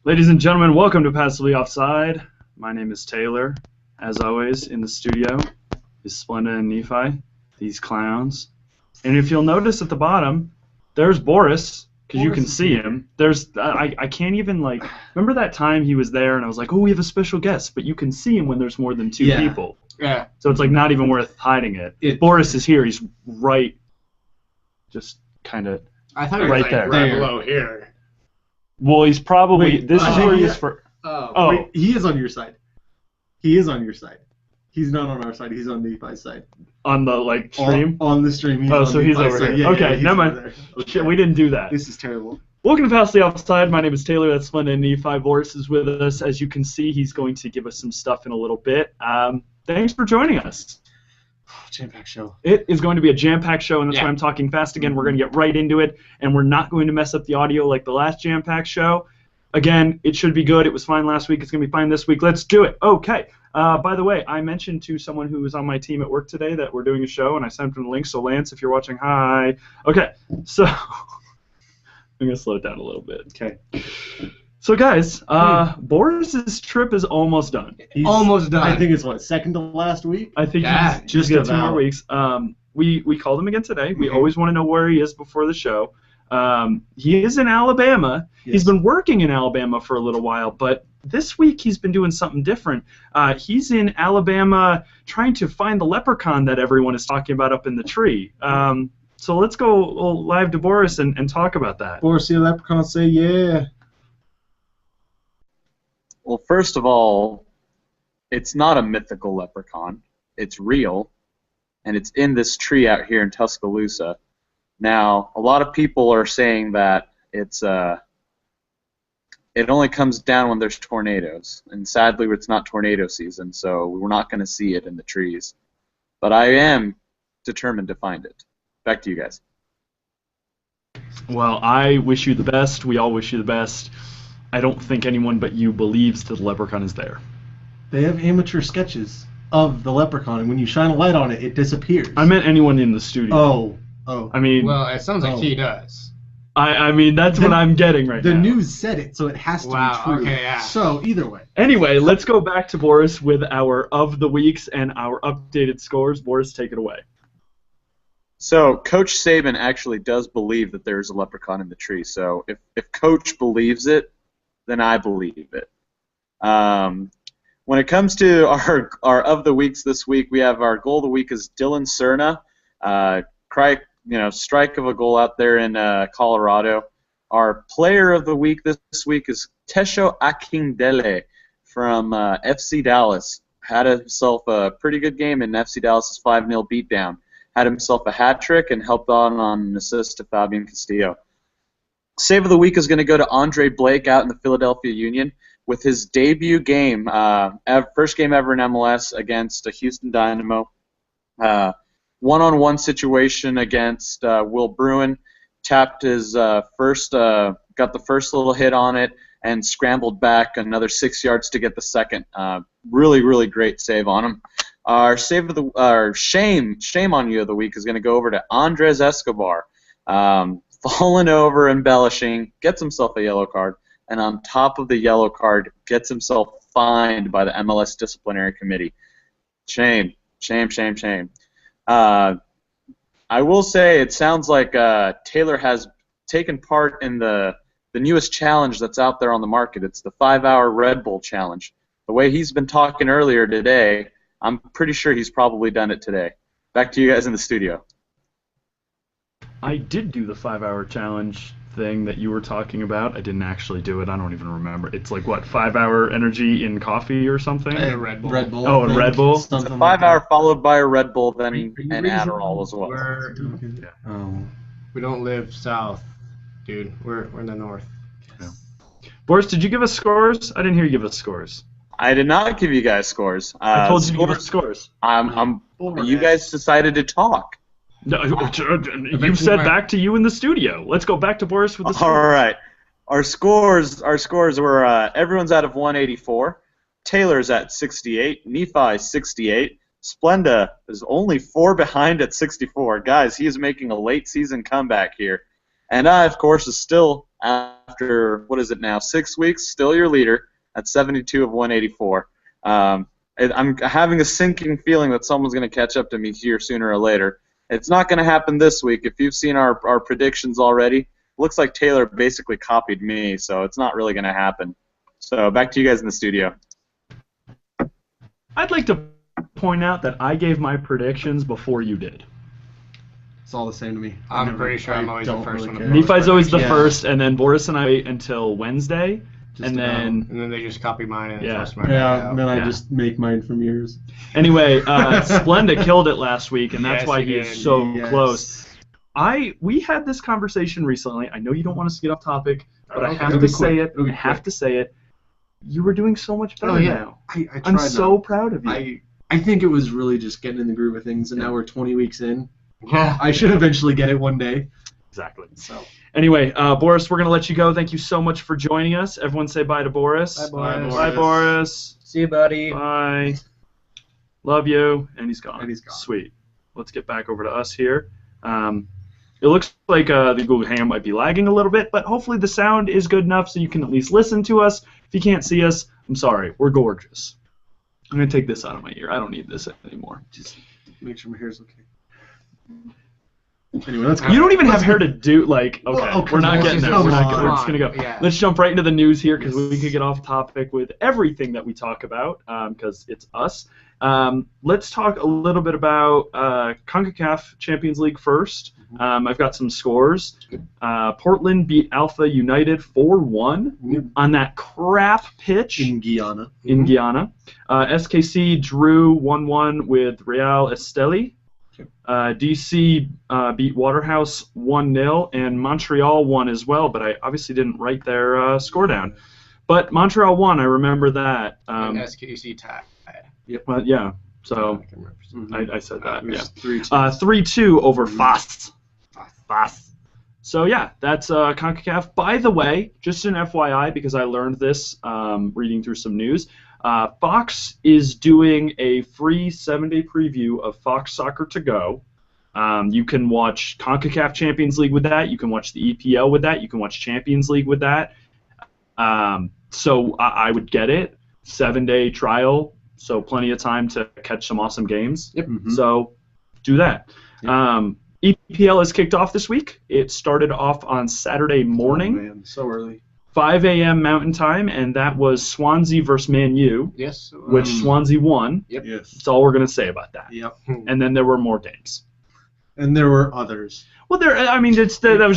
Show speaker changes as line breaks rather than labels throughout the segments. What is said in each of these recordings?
Ladies and gentlemen, welcome to Passively Offside. My name is Taylor. As always, in the studio is Splenda and Nephi, these clowns. And if you'll notice at the bottom, there's Boris, because you can see him. I can't even, remember that time he was there and I was like, oh, we have a special guest, but you can see him when there's more than two people.
Yeah.
So it's, not even worth hiding it. Boris is here. He's right, just kind of right there.
Right below here.
Well, he's probably... this is where he is for...
Oh. Wait, he is on your side. He is on your side. He's not on our side. He's on Nephi's side.
On the, stream?
On the stream.
So he's over here.
Yeah,
okay, never mind.
Okay.
We didn't do that.
This is terrible.
Welcome to Passively Offside. My name is Taylor. That's Splenda and Nephi. Boris is with us. As you can see, he's going to give us some stuff in a little bit. Thanks for joining us.
Jam-packed show.
It is going to be a jam-packed show, and that's why I'm talking fast again. We're going to get right into it, and we're not going to mess up the audio like the last jam-packed show. Again, it should be good. It was fine last week. It's going to be fine this week. Let's do it. Okay. By the way, I mentioned to someone who was on my team at work today that we're doing a show, and I sent him the link. So, Lance, if you're watching, hi. Okay. So, I'm going to slow it down a little bit.
Okay.
So, guys, Boris's trip is almost done.
He's
almost done.
I think it's, second to last week?
I think he's got 2 more weeks. We called him again today. We always want to know where he is before the show. He is in Alabama. Yes. He's been working in Alabama for a little while, but this week he's been doing something different. He's in Alabama trying to find the leprechaun that everyone is talking about up in the tree. So let's go live to Boris and talk about that.
Boris, the leprechaun, say yeah.
Well, first of all, it's not a mythical leprechaun. It's real, and it's in this tree out here in Tuscaloosa. Now, a lot of people are saying that it only comes down when there's tornadoes, and sadly, it's not tornado season, so we're not going to see it in the trees. But I am determined to find it. Back to you guys.
Well, I wish you the best. We all wish you the best. I don't think anyone but you believes that the leprechaun is there.
They have amateur sketches of the leprechaun, and when you shine a light on it, it disappears.
I meant anyone in the studio.
Oh.
I mean...
Well, it sounds like he does.
I mean, that's what I'm getting right now.
The news said it, so it has to be true.
Okay, yeah.
So, either way.
Anyway, let's go back to Boris with our of the weeks and our updated scores. Boris, take it away.
So, Coach Saban actually does believe that there's a leprechaun in the tree. So, if Coach believes it, then I believe it. When it comes to our of the weeks this week, we have our goal of the week is Dylan Cerna. Strike of a goal out there in Colorado. Our player of the week this week is Tesho Akindele from FC Dallas. Had himself a pretty good game in FC Dallas' 5-0 beatdown. Had himself a hat trick and helped on an assist to Fabian Castillo. Save of the week is going to go to Andre Blake out in the Philadelphia Union with his debut game, first game ever in MLS against a Houston Dynamo. One-on-one situation against Will Bruin, tapped his got the first little hit on it, and scrambled back another 6 yards to get the second. Really, really great save on him. Our shame on you of the week is going to go over to Andres Escobar. Falling over, embellishing, gets himself a yellow card, and on top of the yellow card, gets himself fined by the MLS disciplinary committee. Shame. I will say it sounds like Taylor has taken part in the newest challenge that's out there on the market. It's the 5-hour Red Bull challenge. The way he's been talking earlier today, I'm pretty sure he's probably done it today. Back to you guys in the studio.
I did do the 5-hour challenge thing that you were talking about. I didn't actually do it. I don't even remember. It's like, what, 5-hour energy in coffee or something?
Red Bull.
Red Bull.
Oh, a Red Bull?
It's a 5-hour followed by a Red Bull, then an Adderall as well.
We don't live south, dude. We're in the north.
Yeah. Boris, did you give us scores? I didn't hear you give us scores.
I did not give you guys scores.
I told you to give us scores.
You guys decided to talk.
No, you said back to you in the studio. Let's go back to Boris with the scores.
All right. Our scores were everyone's out of 184. Taylor's at 68. Nephi 68. Splenda is only 4 behind at 64. Guys, he is making a late season comeback here. And I, of course, is still after, what is it now, 6 weeks, still your leader at 72 of 184. I'm having a sinking feeling that someone's going to catch up to me here sooner or later. It's not going to happen this week. If you've seen our predictions already, looks like Taylor basically copied me, so it's not really going to happen. So back to you guys in the studio.
I'd like to point out that I gave my predictions before you did.
It's all the same to me.
I'm pretty sure I'm always the first one to post.
Nephi's always the first, and then Boris and I wait until Wednesday, and then
they just copy mine and
Yeah.
post mine.
Yeah, and then I just make mine from yours.
Anyway, Splenda killed it last week, and that's
Yes,
why
he
he is
did.
so
Yes.
close. We had this conversation recently. I know you don't want us to get off topic, but I
Okay.
have
It'll
to
be
say
quick.
it.
It'll be
I have
quick.
to say it. You were doing so much better
Oh, yeah.
now.
I tried
I'm so
now.
proud of you.
I think it was really just getting in the groove of things, and now we're 20 weeks in.
Yeah.
I should eventually get it one day.
Exactly.
So
Anyway, Boris, we're going to let you go. Thank you so much for joining us. Everyone say bye to Boris.
Bye, Boris.
Bye, Boris.
See you, buddy.
Bye. Love you. And he's gone.
And he's gone.
Sweet. Let's get back over to us here. It looks like the Google Hangout might be lagging a little bit, but hopefully the sound is good enough so you can at least listen to us. If you can't see us, I'm sorry. We're gorgeous. I'm going to take this out of my ear. I don't need this anymore.
just make sure my hair's okay. Anyway, let's go.
You don't even have hair to do, like, okay,
Well,
we're not getting there. We're not
come
we're just going to go.
Yeah.
Let's jump right into the news here because
Yes.
we could get off topic with everything that we talk about because it's us. Let's talk a little bit about CONCACAF Champions League first. I've got some scores. Portland beat Alpha United 4-1 on that crap pitch
in Guyana.
in Guyana. SKC drew 1-1 with Real Esteli. DC beat Waterhouse 1-0, and Montreal won as well, but I obviously didn't write their score down. But Montreal won, I remember that.
And SKC tie.
Well, yeah, so
I can remember.
I said that,
It
yeah.
was 3-2.
3-2 over FAS. FAS. So, yeah, that's CONCACAF. By the way, just an FYI, because I learned this reading through some news, Fox is doing a free 7-day preview of Fox Soccer to Go. You can watch CONCACAF Champions League with that. You can watch the EPL with that. You can watch Champions League with that. So I would get it. 7-day trial, so plenty of time to catch some awesome games.
Yep.
Mhm.
So do that. EPL is kicked off this week. It started off on Saturday morning.
Oh, man, so early.
5 a.m. Mountain Time, and that was Swansea versus Man U,
Yes.
which Swansea won.
Yep.
Yes.
That's all we're going to say about that.
Yep.
And then there were more games.
And there were others.
Well, that was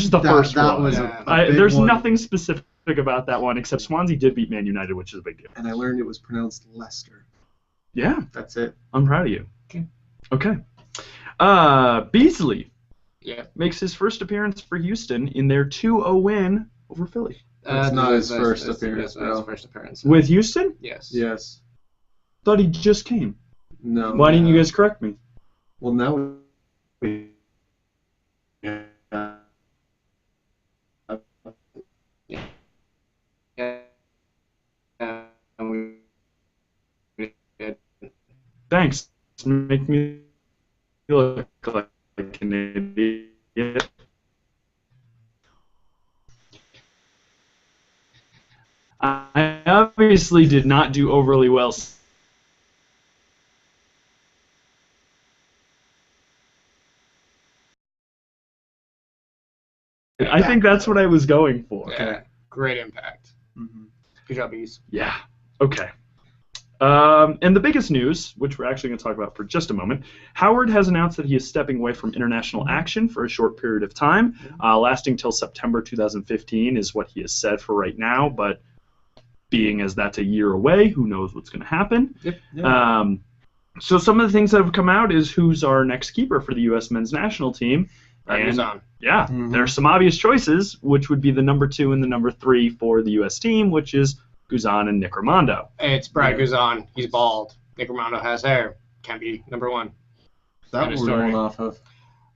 just the first
that
one.
was
Yeah.
a big
There's
one.
nothing specific about that one, except Swansea did beat Man United, which is a big deal.
And I learned it was pronounced Leicester.
Yeah,
That's it.
I'm proud of you.
Okay.
Beasley
Yeah.
makes his first appearance for Houston in their 2-0 win over Philly.
That's not his first appearance,
That's not his
bro.
first appearance.
With Houston?
Yes.
Yes.
Thought he just came.
No.
Why didn't you guys correct me?
Well, now we. Yeah.
Yeah. And we did.
Thanks. Make me look like an idiot. I obviously did not do overly well. I think that's what I was going for.
Yeah. Great impact.
Mhm.
Good job, Bees.
Yeah. Okay. And the biggest news, which we're actually going to talk about for just a moment, Howard has announced that he is stepping away from international action for a short period of time, lasting till September 2015 is what he has said for right now, but being as that's a year away, who knows what's going to happen.
Yep.
So some of the things that have come out is who's our next keeper for the U.S. men's national team.
Right, on.
Yeah,
Mhm.
there's some obvious choices, which would be the number 2 and the number 3 for the U.S. team, which is Guzan and Nick Armando.
It's Brad Guzan. He's bald. Nick Romano has hair. Can't be number 1.
That
End of
we're
story.
going off of.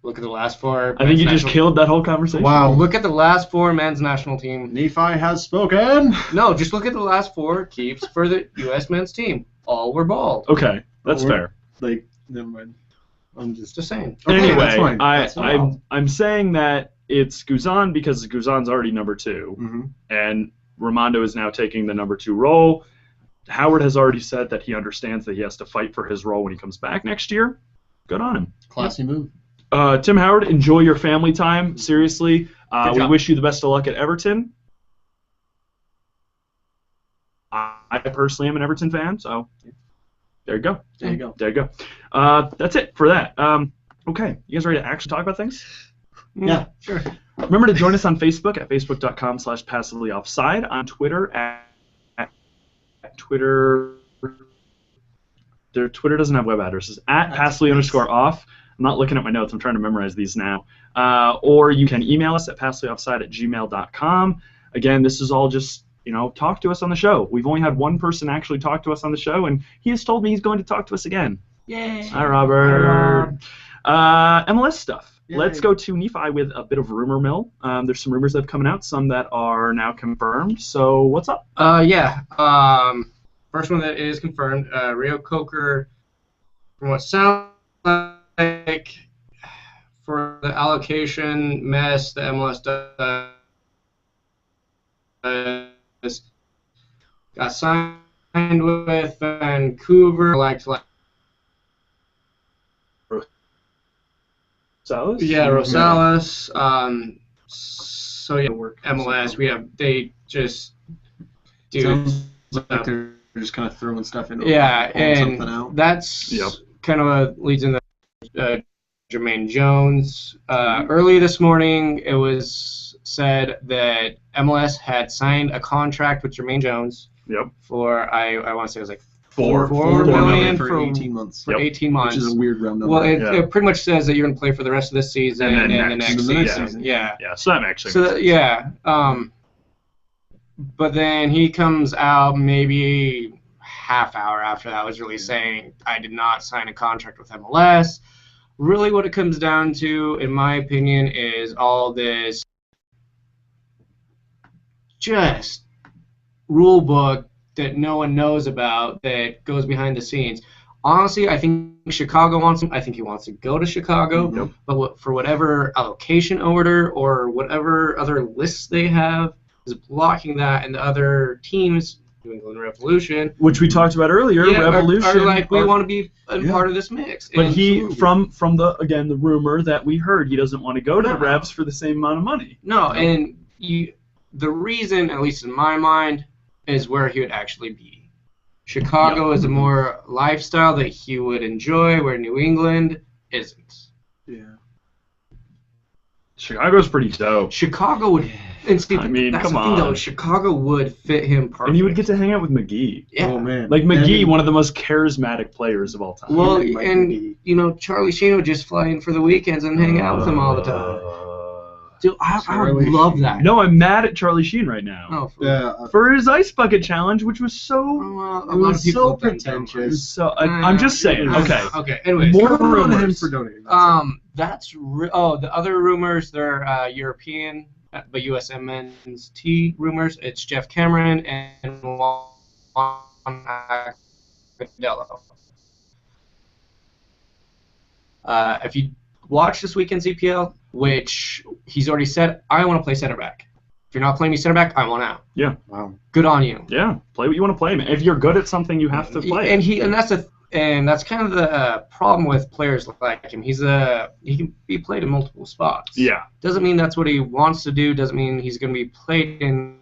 Look at the last 4.
I think you
men's
just
national-
killed that whole conversation.
Wow.
Look at the last 4 men's national team.
Nephi has spoken.
No, just look at the last 4 keeps for the U.S. men's team. All were bald.
Okay, that's
We're-
fair.
Like, never mind. I'm just.
Just saying.
Okay,
Anyway,
that's fine. That's fine.
I'm saying that it's Guzan because Guzan's already number 2, and Raimondo is now taking the number 2 role. Howard has already said that he understands that he has to fight for his role when he comes back next year. Good on him.
Classy move.
Tim Howard, enjoy your family time. Seriously, we wish you the best of luck at Everton. I personally am an Everton fan, so there you go.
There you go.
There you go. That's it for that. Okay, you guys ready to actually talk about things?
Yeah, sure.
Remember to join us on Facebook at facebook.com/passively-offside, on Twitter at Twitter. Their Twitter doesn't have web addresses. At passively_off. I'm not looking at my notes. I'm trying to memorize these now. Or you can email us at passively-offside@gmail.com. Again, this is all just, talk to us on the show. We've only had one person actually talk to us on the show, and he has told me he's going to talk to us again.
Yay!
Hi, Robert. MLS stuff.
Yay.
Let's go to Nephi with a bit of rumor mill. There's some rumors that have come out, some that are now confirmed. So what's up?
First one that is confirmed, Rio Coker, from what sounds like, for the allocation mess the MLS does, got signed with Vancouver,
Rosales?
Yeah, Rosales. So yeah, MLS. They just do.
Sounds like they're just kind of throwing stuff in.
Yeah, and
something out.
that's kind of what leads into Jermaine Jones. Early this morning, it was said that MLS had signed a contract with Jermaine Jones.
Yep.
For I want to say it was like
$4
million
for 18 months.
For 18 months.
Which is a weird round number.
Well, it pretty much says that you're going to play for the rest of this season
and
the next season. Yeah.
Yeah. So that actually.
So yeah. But then he comes out maybe half hour after that was really saying, I did not sign a contract with MLS. Really what it comes down to, in my opinion, is all this just rule book that no one knows about that goes behind the scenes. Honestly, I think Chicago wants him. I think he wants to go to Chicago. But for whatever allocation order or whatever other lists they have is blocking that, and the other teams, New England Revolution,
which we talked about earlier, Revolution,
are like, we want to be a part of this mix.
But from the rumor that we heard, he doesn't want to go to the Revs for the same amount of money.
No, and the reason, at least in my mind, is where he would actually be. Chicago is a more lifestyle that he would enjoy, where New England isn't.
Yeah. Chicago's pretty dope.
Chicago would, and Steve,
I mean,
that's
come
the thing,
on.
though. Chicago would fit him perfect.
And he would get to hang out with McGee.
Yeah.
Oh, man.
Like McGee, one of the most charismatic players of all time.
Well, and Charlie Sheen would just fly in for the weekends and hang out with him all the time. Dude, I would love that.
No, I'm mad at Charlie Sheen right now. For his ice bucket challenge, which was so
pretentious.
So I'm just saying.
Okay. Anyways,
more on him for donating.
The other rumors, they're European, but USM men's T rumors. It's Jeff Cameron and Juan Agudelo. If you watch this weekend's EPL, which he's already said, I want to play center back. If you're not playing me center back, I want out.
Yeah.
Wow.
Good on you.
Yeah. Play what you want to play, man. If you're good at something, you have to play.
And that's kind of the problem with players like him. He can be played in multiple spots.
Yeah.
Doesn't mean that's what he wants to do. Doesn't mean he's going to be played in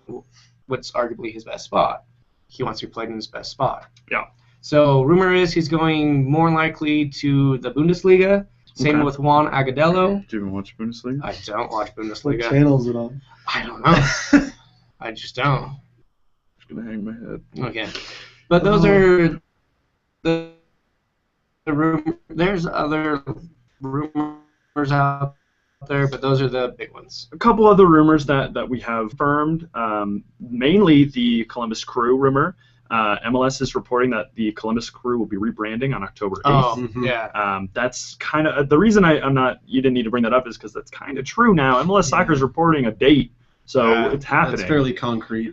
what's arguably his best spot. He wants to be played in his best spot.
Yeah.
So rumor is he's going more likely to the Bundesliga. Same with Juan Agudelo.
Do you even watch Bundesliga?
I don't watch Bundesliga.
What channel is it on?
I don't know. I just don't.
I'm just gonna hang my head.
Okay, but those are the rumor. There's other rumors out there, but those are the big ones.
A couple other rumors that we have confirmed. Mainly the Columbus Crew rumor. MLS is reporting that the Columbus Crew will be rebranding on October 8th.
Oh, yeah.
That's kind of the reason you didn't need to bring that up is because that's kind of true now. MLS Soccer is reporting a date, so it's happening.
That's fairly concrete.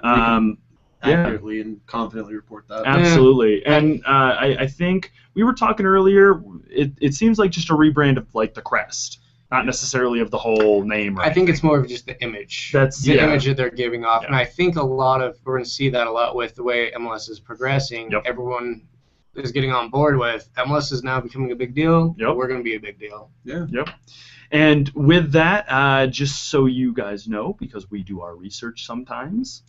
Accurately and confidently report that.
Absolutely. And I think we were talking earlier, it seems like just a rebrand of like the crest. not necessarily of the whole name. Right?
I think it's more of just the image.
That's
the image that they're giving off,
Yeah.
and I think we're going to see that a lot with the way MLS is progressing.
Yep.
Everyone is getting on board with MLS is now becoming a big deal.
Yep.
We're going to be a big deal.
Yeah.
Yep. And with that, just so you guys know, because we do our research sometimes,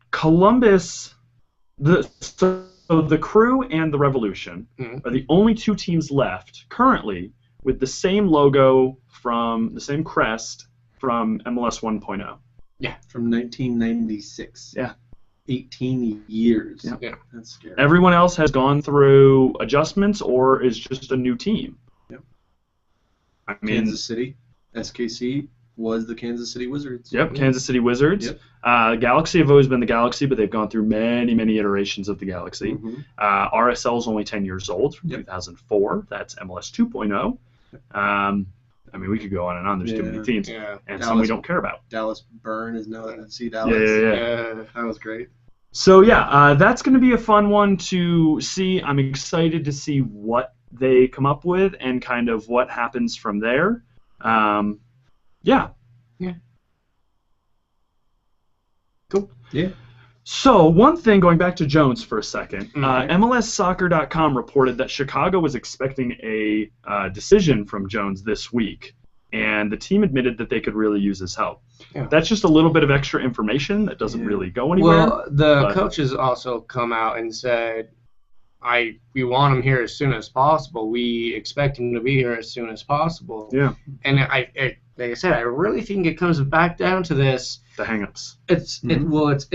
Columbus, the Crew and the Revolution are the only two teams left currently with the same logo from the same crest from MLS 1.0.
Yeah.
From 1996.
Yeah.
18 years.
Yeah.
That's scary.
Everyone else has gone through adjustments or is just a new team.
Yep.
I mean,
Kansas City, SKC was the Kansas City Wizards.
Yep, Kansas City Wizards.
Yep.
Galaxy have always been the Galaxy, but they've gone through many iterations of the Galaxy.
Mm-hmm.
RSL is only 10 years old from 2004. That's MLS 2.0. I mean, we could go on and on. There's too many teams.
Yeah.
And some we don't care about.
Dallas Burn is now FC Dallas.
Yeah.
That was great.
So, that's going to be a fun one to see. I'm excited to see what they come up with and kind of what happens from there. Yeah.
Cool. Yeah.
So, one thing, going back to Jones for a second, MLSsoccer.com reported that Chicago was expecting a decision from Jones this week, and the team admitted that they could really use his help. Yeah. That's just a little bit of extra information that doesn't really go anywhere.
Well, the coaches also come out and said, we want him here as soon as possible. We expect him to be here as soon as possible.
Yeah.
And like I said, I really think it comes back down to this.
The hang-ups.
It's in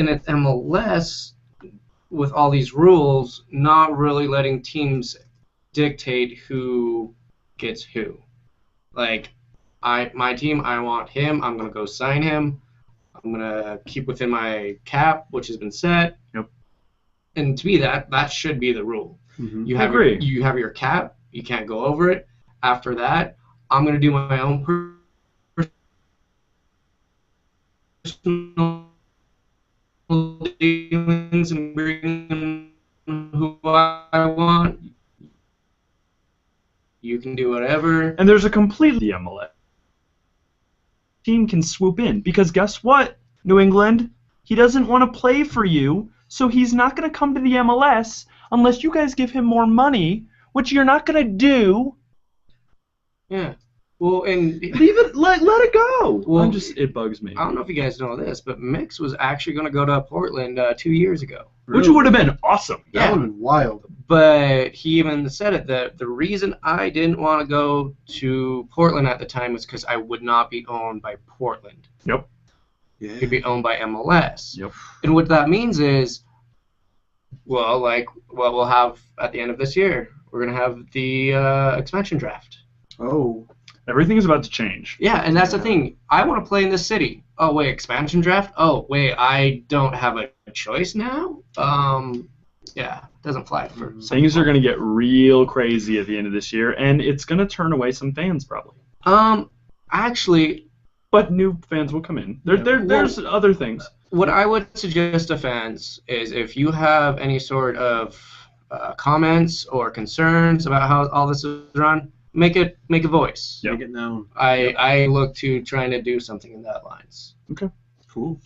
its MLS with all these rules, not really letting teams dictate who gets who. Like, my team, I want him. I'm gonna go sign him. I'm gonna keep within my cap, which has been set.
Yep.
And to me, that should be the rule.
Mm-hmm.
You have your cap. You can't go over it. After that, I'm gonna do my own personal dealings and bring who I want. You can do whatever.
And there's a completely MLS team can swoop in because guess what, New England? He doesn't want to play for you, so he's not going to come to the MLS unless you guys give him more money, which you're not going to do.
Yeah. Well, and
leave it, let it go.
Well,
it bugs me.
I don't know if you guys know this, but Mix was actually going to go to Portland 2 years ago,
which would have been awesome.
That would have been wild.
But he even said it that the reason I didn't want to go to Portland at the time was because I would not be owned by Portland.
Yep.
Yeah.
It'd be owned by MLS.
Yep.
And what that means is, well, like what we'll have at the end of this year, we're going to have the expansion draft.
Oh.
Everything is about to change.
Yeah, and that's the thing. I want to play in this city. Oh, wait, expansion draft? Oh, wait, I don't have a choice now? Yeah, it doesn't fly for
things are going to get real crazy at the end of this year, and it's going to turn away some fans probably.
Actually,
but new fans will come in. There's other things.
What I would suggest to fans is if you have any sort of comments or concerns about how all this is run, make a voice.
Yep.
Make it known.
I look to trying to do something in that lines.
Okay.
Cool.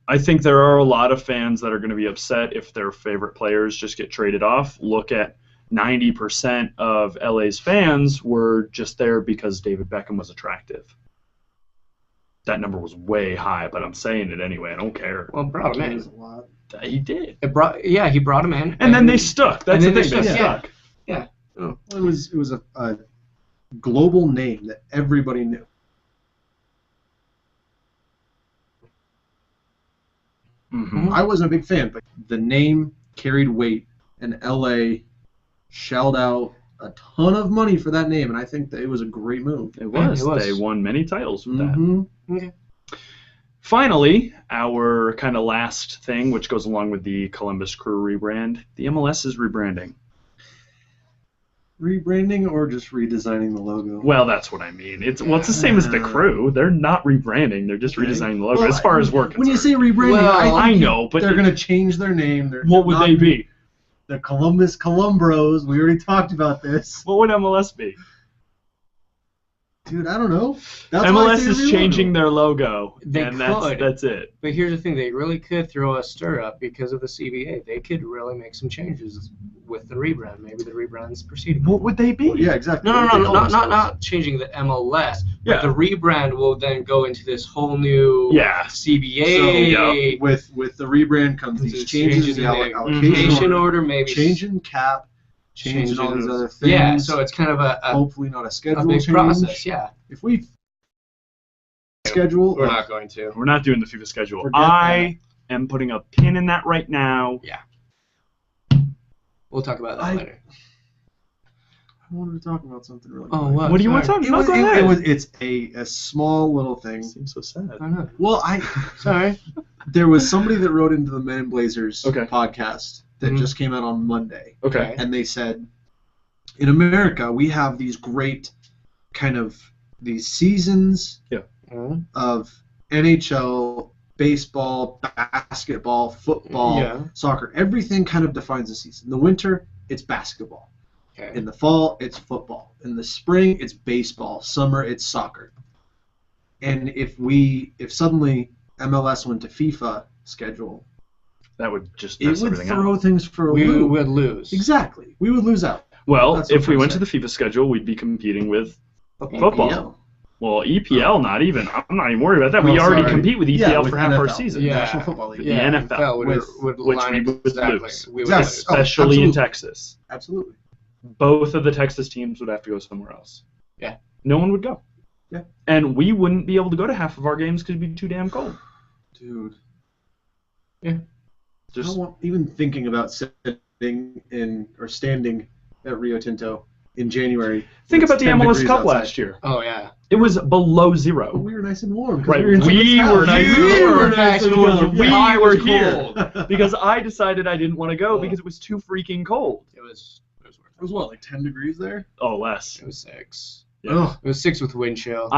I think there are a lot of fans that are going to be upset if their favorite players just get traded off. Look at 90% of LA's fans were just there because David Beckham was attractive. That number was way high, but I'm saying it anyway. I don't care.
Well, brought him in.
He did.
He brought him in.
And then they stuck. That's the thing. They stuck.
Yeah.
Oh. It was a global name that everybody knew.
Mm-hmm.
I wasn't a big fan, but the name carried weight, and LA shelled out a ton of money for that name, and I think that it was a great move.
It was. They won many titles with
that.
Okay.
Finally, our kind of last thing, which goes along with the Columbus Crew rebrand, the MLS is rebranding.
Rebranding or just redesigning the logo?
Well, that's what I mean. It's the same as the Crew. They're not rebranding. They're just redesigning the logo. As far as we're concerned.
When you say rebranding,
I know, but
they're going to change their name.
What would they be?
the Columbus Columbros. We already talked about this.
What would MLS be?
Dude, I don't know. That's
MLS is changing their logo,
They
and
could.
that's it.
But here's the thing, they really could throw a stir up because of the CBA. They could really make some changes with the rebrand. Maybe the rebrand's proceeding.
What would they be?
Well, yeah, exactly.
No, not changing the MLS.
Yeah.
But the rebrand will then go into this whole new CBA.
So, yeah, with the rebrand comes these changes in the allocation
order, maybe
changing cap, changing all these other things.
Yeah, so it's kind of a
hopefully not a schedule
big
change.
process. Yeah.
If we schedule,
we're not going to.
We're not doing the FIFA schedule. I am putting a pin in that right now.
Yeah. We'll talk about that later.
I wanted to talk about something really.
Oh, what?
What do you want to talk about? Go ahead.
It's a small little thing.
Seems so sad.
I know.
Well,
Sorry.
There was somebody that wrote into the Men in Blazers
Okay.
podcast that just came out on Monday.
Okay.
And they said, in America, we have these great kind of these seasons of NHL, baseball, basketball, football, soccer. Everything kind of defines the season. In the winter, it's basketball.
Okay.
In the fall, it's football. In the spring, it's baseball. Summer, it's soccer. And if suddenly MLS went to FIFA schedule,
that would just mess everything
throw
out.
things for a
We
loop.
would lose.
Exactly. We would lose out.
Well,
That's what
if we
I'm
went to
saying.
the FIFA schedule, we'd be competing with
EPL.
football. Well, EPL, not even. I'm not even worried about that. We
Oh,
already
sorry.
compete with EPL
Yeah, with
for half our
NFL.
season.
Yeah.
National Football League.
The NFL,
would
which
line
we
up
would
exactly.
lose.
We would
Yes.
lose.
Oh,
Especially in
absolutely.
Texas.
Absolutely.
Both of the Texas teams would have to go somewhere else.
Yeah.
No one would go.
Yeah.
And we wouldn't be able to go to half of our games because it'd be too damn cold.
Dude.
Yeah.
Just even thinking about sitting in or standing at Rio Tinto in January.
Think
It's
about the
10
MLS
degrees
Cup
outside.
last year.
Oh, yeah.
It was below
But
zero.
we were nice and warm. 'cause
Right,
We were, in
we
someone's
were
house.
nice and
You
warm.
were nice and
Because
warm.
we
I
were
was
here.
cold.
Because I decided I didn't want to go because it was too freaking cold.
It was worth
It was what, like 10 degrees there?
Oh, less.
it. It was 6.
Yeah.
Ugh.
It was 6 with wind chill.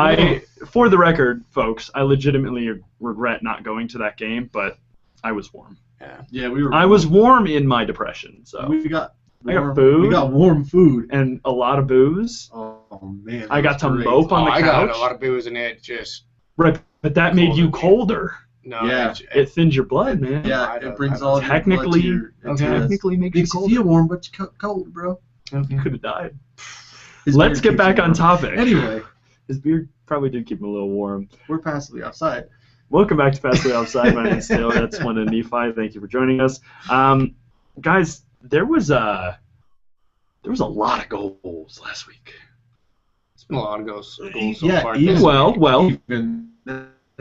For the record, folks, I legitimately regret not going to that game, but I was warm.
Yeah, we were.
I was warm in my depression, so
We got.
I got
warm-
food.
We got warm food.
and a lot of booze.
Oh man.
I got to
great.
mope on the
I got
couch.
a lot of booze in it. Just
Right, but that made you colder.
no.
Yeah.
It thins your blood, man.
Yeah,
I
it
don't-
brings
I
all
don't-
of your blood
Technically-
to your.
Okay.
Technically makes you
Makes you
colder.
feel warm, but you're cold, bro.
Okay.
You could have died.
His
Let's
beard
get back
keeps
on
him warm.
topic.
Anyway,
His beard probably did keep him a little warm.
we're passively outside.
Welcome back to Fastly Offside. My name's Taylor. That's one of Nephi. Thank you for joining us. Guys, there was a lot of goals last week.
It's been a lot of goals so
Yeah,
far.
even-
Well,
Even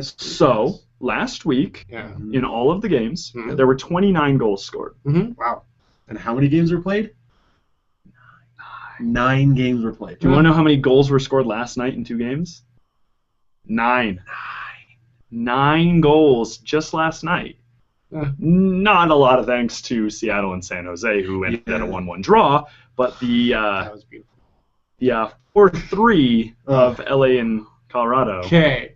so last week
Yeah.
in all of the games,
Mhm.
there were 29 goals scored.
Wow. And how many games were played? 9 games were played.
Do you want to know how many goals were scored last night in 2 games? 9. 9 goals just last night.
Yeah.
Not a lot of thanks to Seattle and San Jose, who ended at a 1-1 draw, but the
That was beautiful.
4-3 of LA and Colorado.
Okay.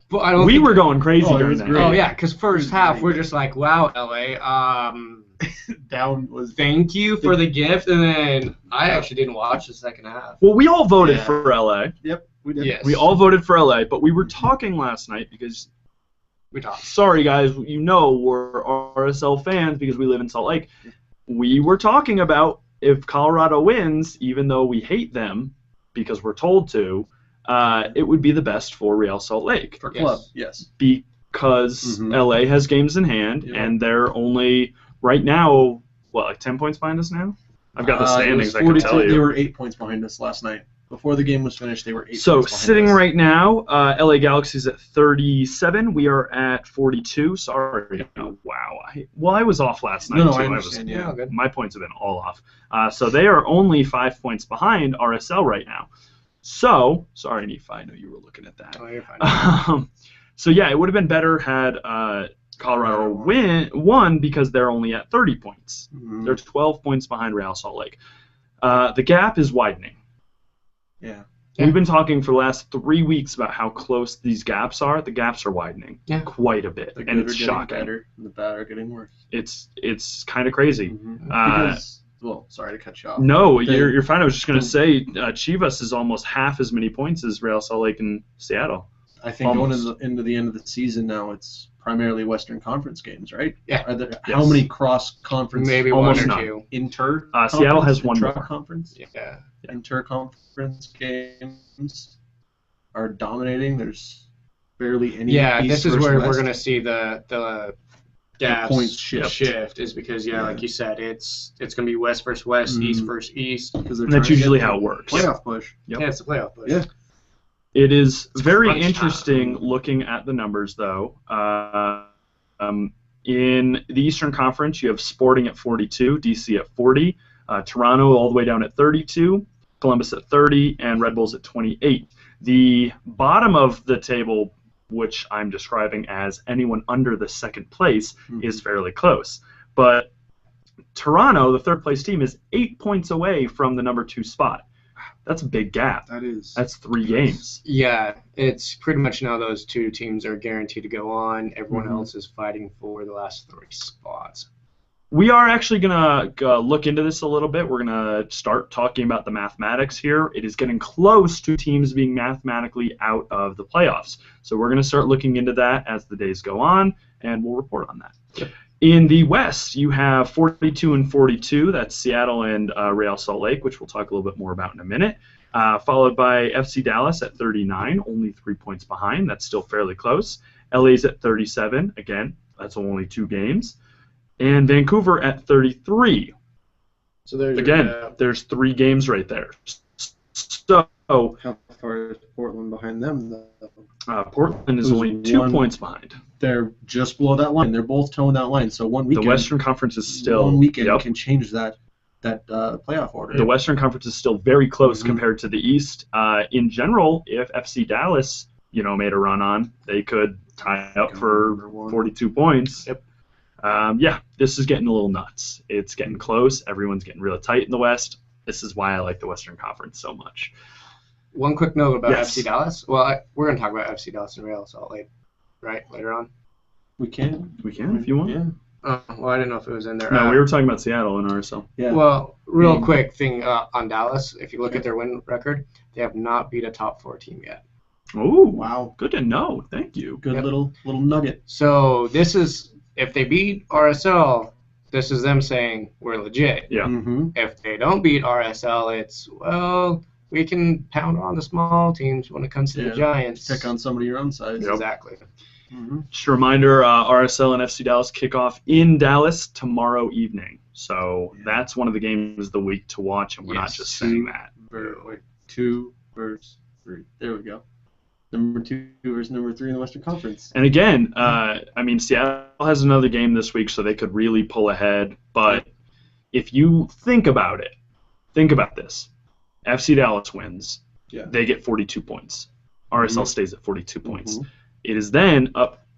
But I don't
We
think-
were going crazy
Oh, it
during
was
that.
great.
Oh yeah, because first half we're just like, wow, LA.
Down was.
Thank you for the gift, and then I actually didn't watch the second half.
Well, we all voted
Yeah.
for LA.
Yep, we did.
Yes.
We all voted for LA, but we were talking last night because,
We talked.
sorry guys, you know we're RSL fans because we live in Salt Lake. We were talking about if Colorado wins, even though we hate them because we're told to, it would be the best for Real Salt Lake
For
Yes.
club, yes.
because
Mhm.
LA has games in hand
Yeah.
and they're only right now like 10 points behind us now. I've got the
It was
standings. I can
42
tell you.
They were 8 points behind us last night. Before the game was finished, they were 8
So
points behind
sitting
us.
right now, LA Galaxy's at 37. We are at 42. Sorry. Wow. I was off last night
No,
too.
I understand.
Yeah, good.
My points have been all off. So they are only 5 points behind RSL right now. So sorry, Nephi. I know you were looking at that.
Oh, you're fine.
So yeah, it would have been better had Colorado won because they're only at 30 points.
Mhm.
They're 12 points behind Real Salt Lake. The gap is widening.
Yeah.
We've been talking for the last 3 weeks about how close these gaps are. The gaps are widening quite a bit, and it's shocking.
Better, and the bad are getting worse.
It's kind of crazy.
Because, well, sorry to cut you off.
No, you're fine. I was just going to say Chivas is almost half as many points as Real Salt Lake and Seattle.
I think going into the end of the season now, it's primarily Western Conference games, right?
Yeah.
How many cross-conference?
Maybe
almost
one or two.
Inter.
Seattle has one more.
Conference.
Yeah.
Inter-conference games are dominating. There's barely any.
Yeah,
East
this is
versus
where
West.
we're going to see the gaps
points shift.
is because like you said, it's going to be West versus West, East versus East.
And that's usually how it works.
Playoff push.
Yep. Yeah, it's a playoff push.
Yeah.
It is very interesting looking at the numbers, though. In the Eastern Conference, you have Sporting at 42, DC at 40, Toronto all the way down at 32, Columbus at 30, and Red Bulls at 28. The bottom of the table, which I'm describing as anyone under the second place, is fairly close. But Toronto, the third place team, is 8 points away from the number 2 spot. That's a big gap. That's 3 games.
Yeah, it's pretty much now those 2 teams are guaranteed to go on. Everyone else is fighting for the last 3 spots.
We are actually going to look into this a little bit. We're going to start talking about the mathematics here. It is getting close to teams being mathematically out of the playoffs. So we're going to start looking into that as the days go on, and we'll report on that.
Yep.
In the West, you have 42 and 42. That's Seattle and Real Salt Lake, which we'll talk a little bit more about in a minute. Followed by FC Dallas at 39, only 3 points behind. That's still fairly close. LA's at 37. Again, that's only 2 games. And Vancouver at 33.
So there's
there's 3 games right there. So
how far is Portland behind them, though?
Portland is only 2 points behind.
They're just below that line. They're both towing that line. So one weekend,
the Western Conference is still
one weekend can change that playoff order.
The Western Conference is still very close compared to the East. In general, if FC Dallas, made a run on, they could tie up for 42 points.
Yep.
This is getting a little nuts. It's getting close. Everyone's getting really tight in the West. This is why I like the Western Conference so much.
One quick note about FC Dallas. Well, we're going to talk about FC Dallas and Real Salt Lake, right, later on?
We can
if you want.
Yeah.
Well, I didn't know if it was in there.
No, we were talking about Seattle and RSL.
Yeah.
Well, real quick thing on Dallas. If you look at their win record, they have not beat a top 4 team yet.
Oh,
wow.
Good to know. Thank you.
Good little nugget.
So this is, if they beat RSL, this is them saying we're legit.
Yeah.
If they don't beat RSL, it's, well, we can pound on the small teams when it comes to the Giants.
Pick on somebody your own size.
Yep. Exactly.
Just a reminder, RSL and FC Dallas kick off in Dallas tomorrow evening. So that's one of the games of the week to watch, and we're not just saying that.
2 versus 3. There we go. Number 2 versus number 3 in the Western Conference.
And again, Seattle has another game this week, so they could really pull ahead. But if you think about this. FC Dallas wins.
Yeah.
They get 42 points. RSL stays at 42 points. It is then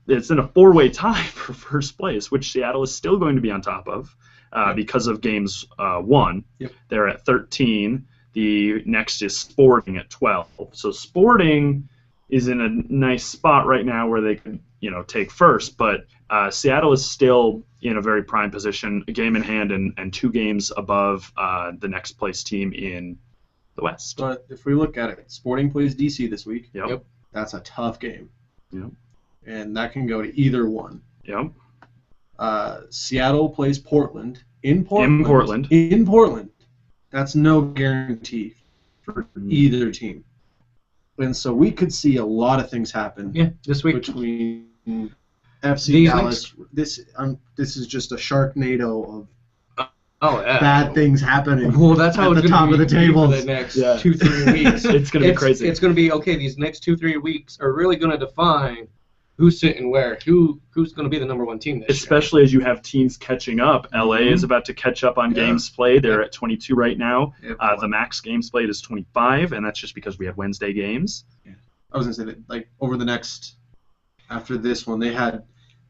it's in a 4-way tie for first place, which Seattle is still going to be on top of because of games 1. Yep. They're at 13. The next is Sporting at 12. So Sporting is in a nice spot right now where they can, take first, but Seattle is still in a very prime position, a game in hand and 2 games above the next place team in the West.
But if we look at it, Sporting plays DC this week.
Yep.
That's a tough game.
Yep.
And that can go to either one.
Yep.
Seattle plays Portland. In Portland. That's no guarantee for either team. And so we could see a lot of things happen.
Yeah, this week
between FC Dallas. This is just a Sharknado of bad things happening.
Well, that's how
at
it's
the top of the table
for the next 2-3 weeks.
It's going to be crazy.
It's going to be these next 2-3 weeks are really going to define who's sitting where, who's going to be the number 1 team this year.
Especially as you have teams catching up. LA is about to catch up on games played. They're at 22 right now. The max games played is 25, and that's just because we had Wednesday games.
Yeah. I was going to say that, over the next, after this one, they had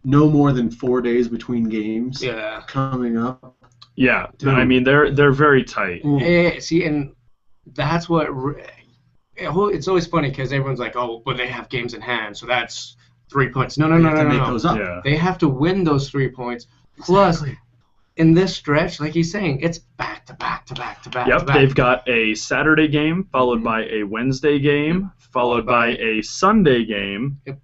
no more than 4 days between games coming up.
Yeah, I mean, they're very tight.
See, and that's what it's always funny because everyone's like, oh, but they have games in hand, so that's 3 points. No.
Make those up.
Yeah.
They have to win those 3 points. Plus, in this stretch, like he's saying, it's back to back to back to back.
Yep,
to back.
they've got a Saturday game followed by a Wednesday game followed by a Sunday game.
Yep.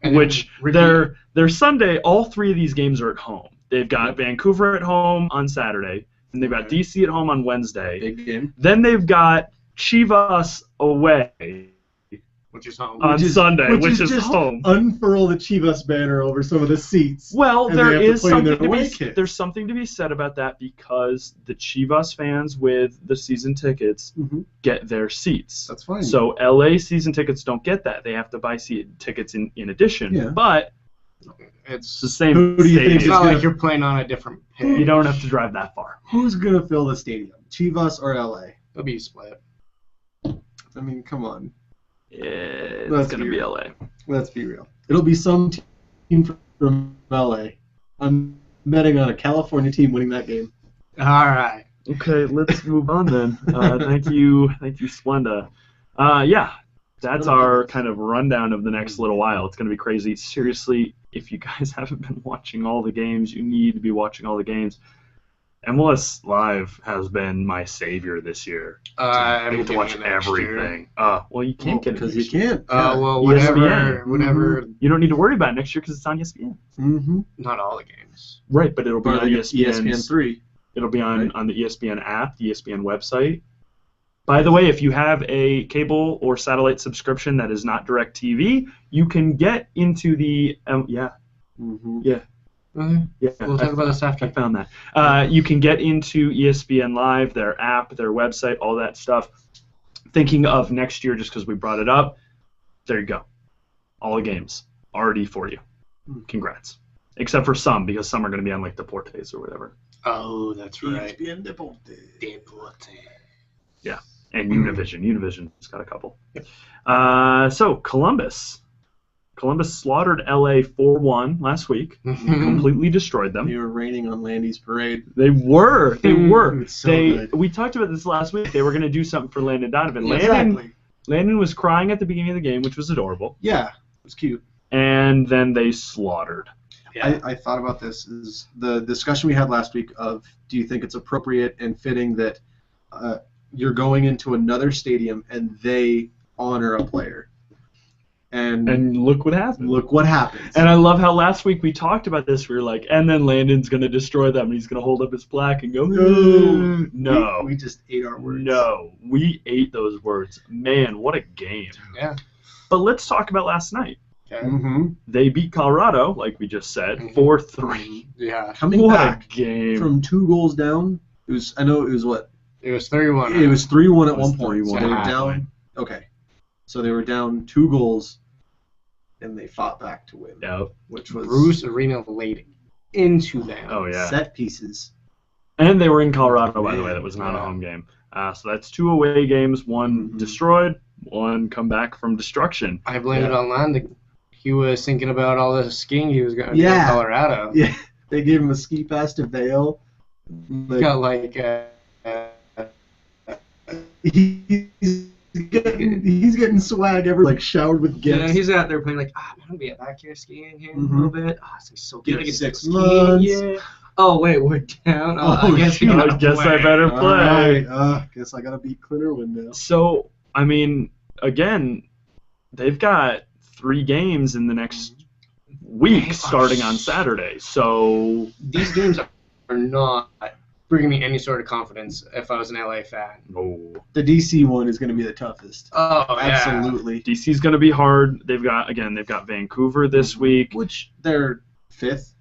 Which their Sunday, all 3 of these games are at home. They've got Vancouver at home on Saturday, and they've got DC at home on Wednesday.
Big game.
Then they've got Chivas away
which is home.
on Sunday, which is
just
home.
Unfurl the Chivas banner over some of the seats.
Well,
and
there
they have to
is
play in
something
their
to
away
be
kits.
there's something to be said about that because the Chivas fans with the season tickets get their seats.
That's fine.
So LA season tickets don't get that. They have to buy tickets in addition.
Yeah.
But
It's
the same
Who do you think
stadium.
It's not like you're playing on a different pitch.
You don't have to drive that far.
Who's gonna fill the stadium? Chivas or LA?
It'll be split.
I mean, come on.
It's
Let's
going to
be
be
real.
LA.
Let's be real. It'll be some team from LA. I'm betting on a California team winning that game.
All right.
Okay, let's move on then. Thank you, Splenda. Yeah, that's our kind of rundown of the next little while. It's going to be crazy. Seriously, if you guys haven't been watching all the games, you need to be watching all the games. MLS Live has been my savior this year. I get to watch everything. Well, you can't get it
because
next
you
year.
can't.
Well,
ESPN.
whatever.
You don't need to worry about it next year because it's on ESPN.
Mm-hmm.
Not all the games.
Right, but it'll be on
ESPN 3.
It'll be on the ESPN app, the ESPN website. By the way, if you have a cable or satellite subscription that is not DirecTV, you can get into the
We'll talk about this after.
I found that. You can get into ESPN Live, their app, their website, all that stuff. Thinking of next year, just because we brought it up, there you go. All the games already for you. Congrats. Except for some, because some are going to be on like Deportes or whatever.
Oh, that's right.
ESPN Deportes.
Yeah, and Univision. Univision's got a couple. Yep. So Columbus slaughtered LA 4-1 last week. Completely destroyed them.
You were raining on Landy's parade.
They were.
So good.
We talked about this last week. They were going to do something for Landon Donovan.
Exactly.
Landon was crying at the beginning of the game, which was adorable.
Yeah, it was cute.
And then they slaughtered.
Yeah.
I thought about this. Is the discussion we had last week of do you think it's appropriate and fitting that you're going into another stadium and they honor a player? And
look what happened.
Look what happens.
And I love how last week we talked about this. We were like, and then Landon's going to destroy them. And he's going to hold up his plaque and go, no.
We just ate our words.
No, we ate those words. Man, what a game.
Yeah.
But let's talk about last night.
Okay.
Mm-hmm.
They beat Colorado, like we just said, 4-3.
Yeah.
Coming
What
back
a game.
from 2 goals down. It was 3-1.
It was 3-1.
It was 3-1 at
It was
one point. So
3-1
they were
at
down.
one point.
Okay. So they were down 2 goals, and they fought back to win.
Yep.
Which was
Bruce Arena laid into them.
Oh, yeah.
set pieces.
And they were in Colorado, by the way. That was not a home game. So that's 2 away games, 1 destroyed, 1 come back from destruction.
I blame it on Landon. He was thinking about all the skiing he was going to do in Colorado.
Yeah. They gave him a ski pass to Vail.
He got like...
He's getting swag showered with gifts.
Yeah, he's out there playing like, I'm going to be back here skiing here a little bit. It's going to be so good.
Get
I get
6
skiing.
months.
Yeah. Oh, wait, we're down. I guess
I better play.
Guess I got to beat Clinterwood now.
So, I mean, again, they've got 3 games in the next week starting on Saturday. So
these games are not bringing me any sort of confidence if I was an LA fan.
no.
The DC one is going to be the toughest.
Oh,
Absolutely.
DC's going to be hard. They've got Vancouver this week.
Which they're 5th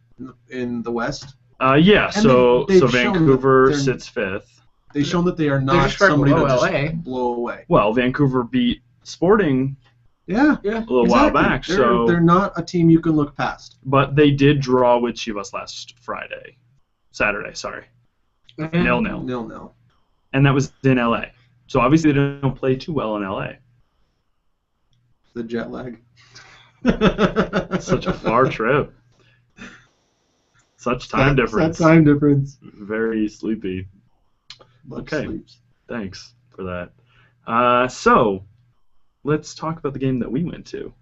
in the West.
Yeah,
And
so
they've shown
Vancouver
that they're-
sits 5th.
They've shown that they are
They're
not
just right
somebody
below
that
LA.
just blow away.
Well, Vancouver beat Sporting
Yeah.
a little while back.
They're not a team you can look past.
But they did draw with Chivas Saturday, sorry. 0-0.
0-0.
And that was in LA. So obviously they don't play too well in LA.
The jet lag.
Such a far trip. Such time difference.
That time difference.
Very sleepy.
Much
Okay.
sleeps.
Thanks for that. So let's talk about the game that we went to,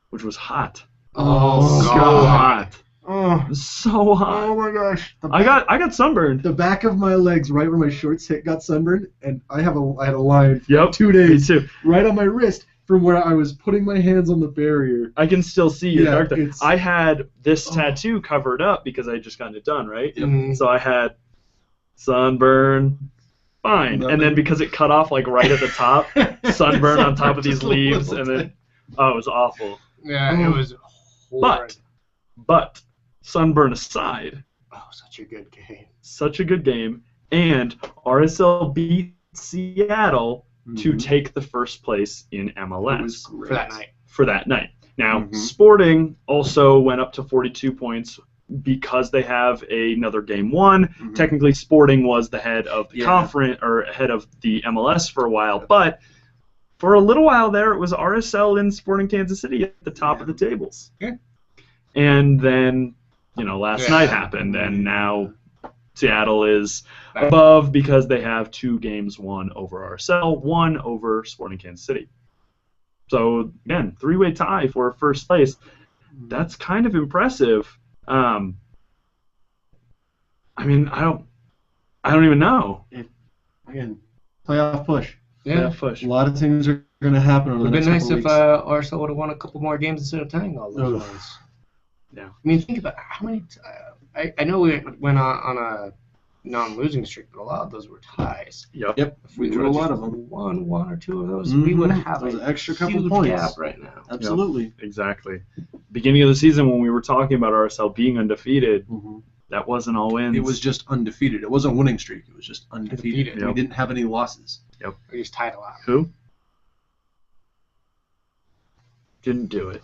which was hot.
Oh,
so
God.
hot.
Oh,
So hot.
oh my gosh.
I got sunburned.
The back of my legs, right where my shorts hit, got sunburned, and I had a line for
Yep,
2 days
me too.
right on my wrist from where I was putting my hands on the barrier.
I can still see your
Yeah,
dark there.
it's-
I had this tattoo covered up because I had just gotten it done, right?
Mhm.
So I had sunburn, fine. And then because it cut off like right at the top, sunburn on top of these
Just a
leaves,
little
and then
bit.
it was awful.
Yeah, it was horrid.
But sunburn aside,
Such a good game.
such a good game, and RSL beat Seattle to take the first place in MLS.
It was great.
For that night.
Now, Sporting also went up to 42 points because they have another game won. Technically, Sporting was the head of the conference or head of the MLS for a while, but for a little while there, it was RSL and Sporting Kansas City at the top of the tables.
Yeah.
And then, last night happened, and now Seattle is above because they have 2 games won over RSL, 1 over Sporting Kansas City. So, again, 3-way tie for first place. That's kind of impressive. I don't even know.
Again, playoff push.
Yeah.
Push.
A lot of things are going to happen over
It would
the
have
next
been nice
couple
if
weeks.
RSL would have won a couple more games instead of tying all those
Ugh.
ones.
Yeah.
I mean, think about how many. I know we went on a non-losing streak, but a lot of those were ties.
Yep.
If we
Drew a
would've
lot
just
of them.
won 1 or 2 of those, we would have
Those
an
extra couple
huge
points.
gap right now.
Absolutely.
Exactly. Beginning of the season when we were talking about RSL being undefeated, that wasn't all wins.
It was just undefeated. It wasn't a winning streak. It was just undefeated.
Undefeated.
We didn't have any losses.
We just tied a lot.
Who? Didn't do it.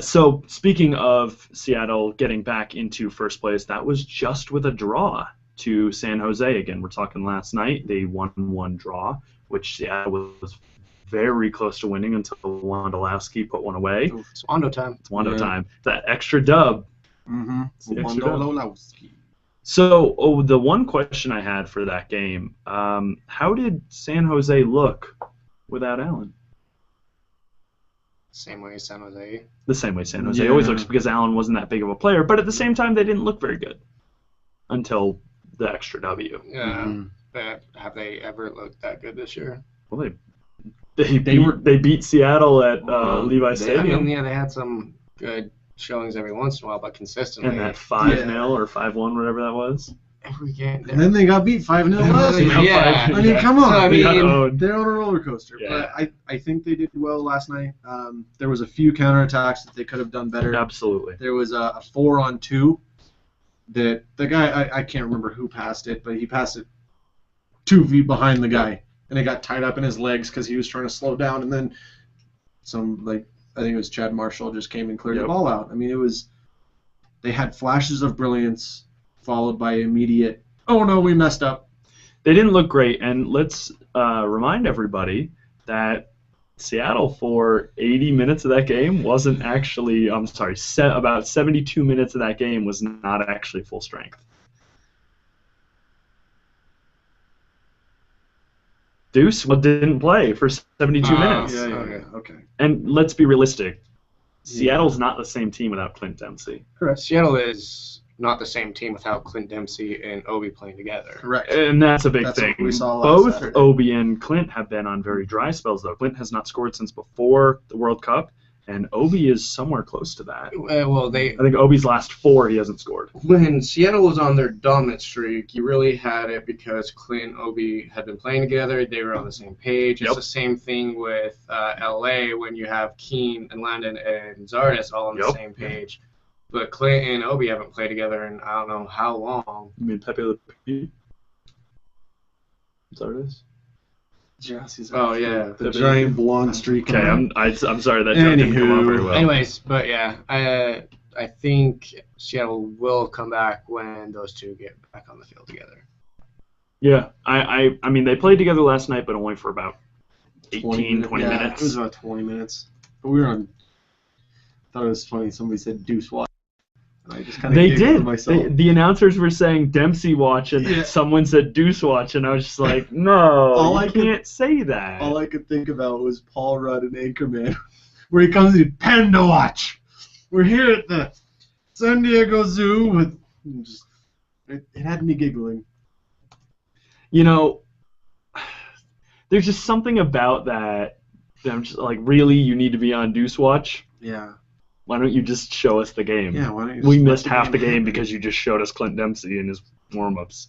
So speaking of Seattle getting back into first place, that was just with a draw to San Jose. Again, we're talking last night. They won 1 draw, which Seattle was very close to winning until Wondolowski put one away.
It's Wando time.
It's Wando time. That extra dub.
It's
the extra
Wondolowski.
So the one question I had for that game, how did San Jose look without Allen?
Same way as San Jose.
The same way San Jose always looks, because Allen wasn't that big of a player, but at the same time they didn't look very good until the extra W.
Yeah. But have they ever looked that good this year?
Well, they beat Seattle at Levi Stadium.
I mean, they had some good showings every once in a while, but consistently.
And that 5-0 or 5-1, whatever that was.
Every game.
And then they got beat 5-0 last year.
Yeah.
I mean, come on.
So, I
They got
mean,
owned.
They're on a roller coaster.
Yeah.
But I think they did well last night. There was a few counterattacks that they could have done better.
Absolutely.
There was a 4-on-2 that the guy, I can't remember who passed it, but he passed it 2 feet behind the guy. And it got tied up in his legs because he was trying to slow down. And then I think it was Chad Marshall just came and cleared the ball out. I mean, they had flashes of brilliance followed by immediate, oh no, we messed up.
They didn't look great, and let's remind everybody that Seattle for 80 minutes of that game wasn't actually, about 72 minutes of that game was not actually full strength. Deuce didn't play for 72 minutes.
Okay.
And let's be realistic. Seattle's not the same team without Clint Dempsey.
Correct.
Seattle is not the same team without Clint Dempsey and Obi playing together.
Correct.
And that's a big
That's
thing.
what we saw last
Both
Saturday.
Obi and Clint have been on very dry spells, though. Clint has not scored since before the World Cup, and Obi is somewhere close to that. I think Obi's last 4 he hasn't scored.
When Seattle was on their dominant streak, you really had it because Clint and Obi had been playing together. They were on the same page. It's the same thing with LA when you have Keane and Landon and Zardes all on the same page. But Clint and Obi haven't played together in I don't know how long.
You mean Pepe Le Pew? Zardes?
Oh, yeah.
The giant blonde streak.
Okay, I'm sorry that joke didn't come out very well.
Anyways, but yeah, I think Seattle will come back when those two get back on the field together.
Yeah, I mean, they played together last night, but only for about 20 minutes.
It was about 20 minutes. But we were on. I thought it was funny. Somebody said Deuce Watt. And I just kind of
They
giggled to
did.
myself.
The announcers were saying Dempsey watch, and someone said Deuce watch, and I was just like, no, you can't say that.
All I could think about was Paul Rudd and Anchorman, where he comes in, Panda watch. We're here at the San Diego Zoo with just. It had me giggling.
You know, there's just something about that I'm just like, really, you need to be on Deuce watch?
Yeah.
Why don't you just show us the game?
Yeah, why don't you
We missed half the game because you just showed us Clint Dempsey in his warm-ups.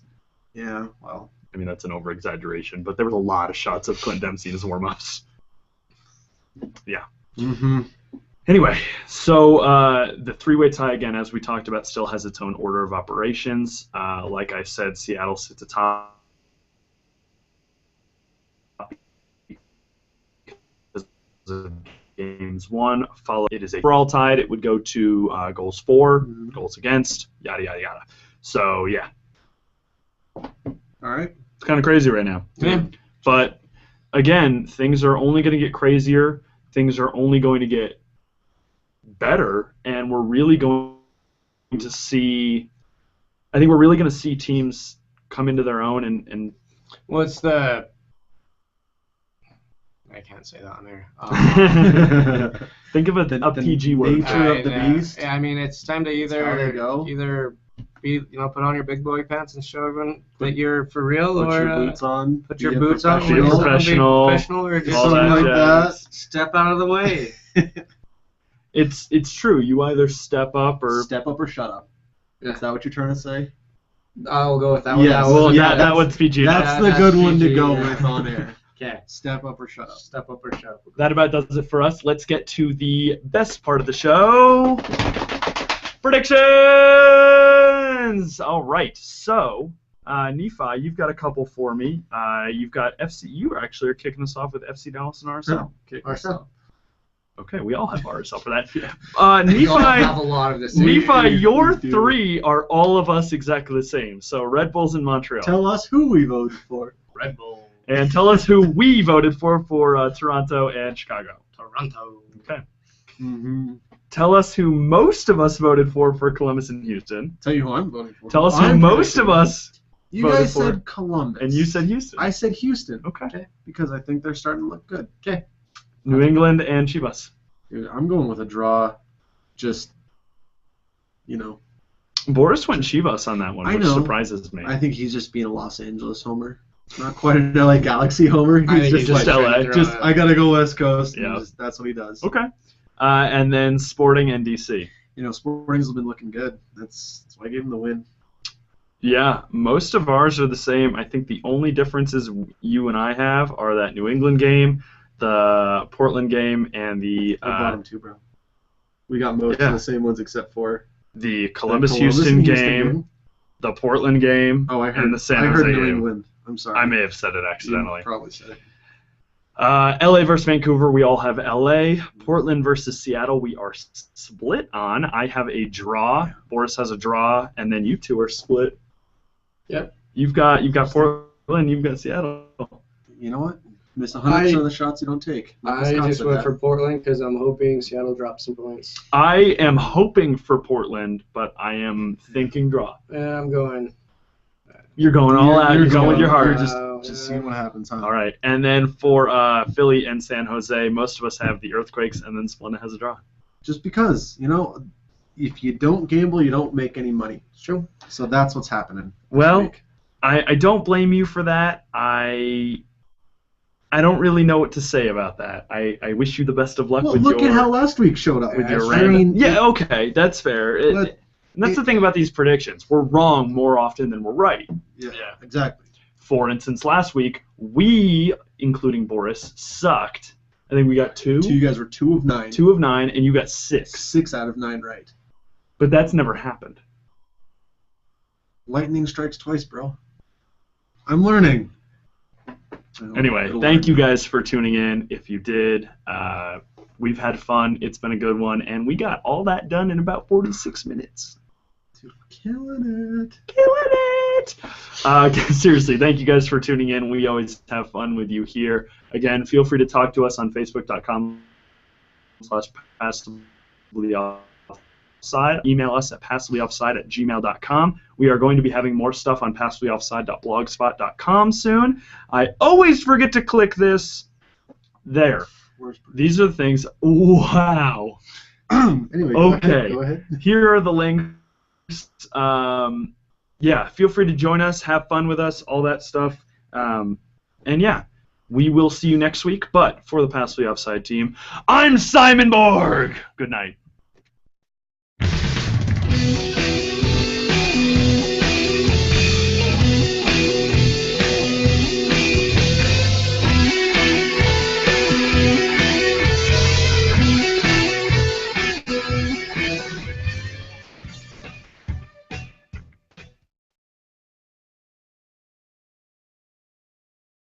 Yeah, well.
I mean, that's an over-exaggeration, but there was a lot of shots of Clint Dempsey in his warm-ups. Yeah.
Mm-hmm.
Anyway, so the three-way tie, again, as we talked about, still has its own order of operations. Like I said, Seattle sits atop. Games won, followed. It is a overall tied. It would go to goals for, goals against, yada yada yada. So yeah.
All right.
It's kind of crazy right now.
Yeah.
But again, things are only going to get crazier. Things are only going to get better, and we're really going to see. I think we're really going to see teams come into their own and.
What's the? I can't say that on there.
Think of a PG word.
Nature of the beast.
Yeah, I mean, it's time to either be, put on your big boy pants and show everyone that you're for real,
put
or
your boots on.
Put your boots on.
Be professional,
or just
something like that.
Step out of the way.
It's true. You either step up or
shut up. Is that what you're trying to say?
I'll go with that
Yes.
one.
That one's PG.
That's the good one to go with on air.
Okay.
Step up or shut up.
Step up or shut up.
That about does it for us. Let's get to the best part of the show. Predictions! All right. So, Nephi, you've got a couple for me. You've got FC. You actually are kicking us off with FC Dallas and RSL.
RSL.
Okay, we all have RSL for that.
Nephi, you all have a lot of this.
Nephi, your three are all of us exactly the same. So, Red Bulls in Montreal.
Tell us who we voted for.
Red Bull.
And tell us who we voted for Toronto and Chicago.
Toronto.
Okay.
Mm-hmm.
Tell us who most of us voted for Columbus and Houston.
Tell you who I'm voting for.
Tell us who most of us
You
voted
guys
for.
said Columbus.
And you said Houston.
I said Houston.
Okay.
Because I think they're starting to look good. Okay.
New England and Chivas.
Dude, I'm going with a draw. Just,
Boris went Chivas on that one, which surprises me.
I think he's just being a Los Angeles homer. Not quite an LA Galaxy homer. He's
just LA.
I gotta go West Coast.
Yeah.
That's what he does.
Okay. And then Sporting and DC.
Sporting's been looking good. That's why I gave him the win.
Yeah, most of ours are the same. I think the only differences you and I have are that New England game, the Portland game, and the.
I got them too, bro. We got most of the same ones except for
the Columbus-Houston game, the Portland game, and the San Jose
New
game.
England. I'm sorry.
I may have said it accidentally.
You probably said it.
LA versus Vancouver, we all have LA. Portland versus Seattle, we are split on. I have a draw. Boris has a draw, and then you two are split.
Yep.
You've got Portland, you've got Seattle.
You know what? Miss 100% of the shots you don't take.
I just went for Portland because I'm hoping Seattle drops some points.
I am hoping for Portland, but I am thinking draw.
Yeah, I'm going.
You're going all out. You're going with your heart.
You're just seeing what happens, huh?
All right. And then for Philly and San Jose, most of us have the Earthquakes, and then Splenda has a draw.
Just because, if you don't gamble, you don't make any money.
It's true.
So that's what's happening.
Well, I don't blame you for that. I don't really know what to say about that. I wish you the best of luck with
look at how last week showed up.
With your random. Yeah, okay, that's fair. And that's the thing about these predictions. We're wrong more often than we're right.
Yeah, exactly.
For instance, last week, we, including Boris, sucked. I think we got 2.
You guys were 2 of 9.
2 of 9, and you got 6.
6 out of 9 right.
But that's never happened.
Lightning strikes twice, bro. I'm learning.
Anyway, thank you guys for tuning in. If you did, we've had fun. It's been a good one. And we got all that done in about 46 minutes.
Killing it.
Seriously, thank you guys for tuning in. We always have fun with you here. Again, feel free to talk to us on Facebook.com/passably Offside. Email us at passableoffside@gmail.com. We are going to be having more stuff on passableoffside.blogspot.com soon. I always forget to click this. There. These are the things. Wow.
Anyway,
okay.
Go ahead.
Here are the links. Yeah, feel free to join us, have fun with us, all that stuff. And yeah, we will see you next week. But for the Passably Offside team, I'm Simon Borg. Good night.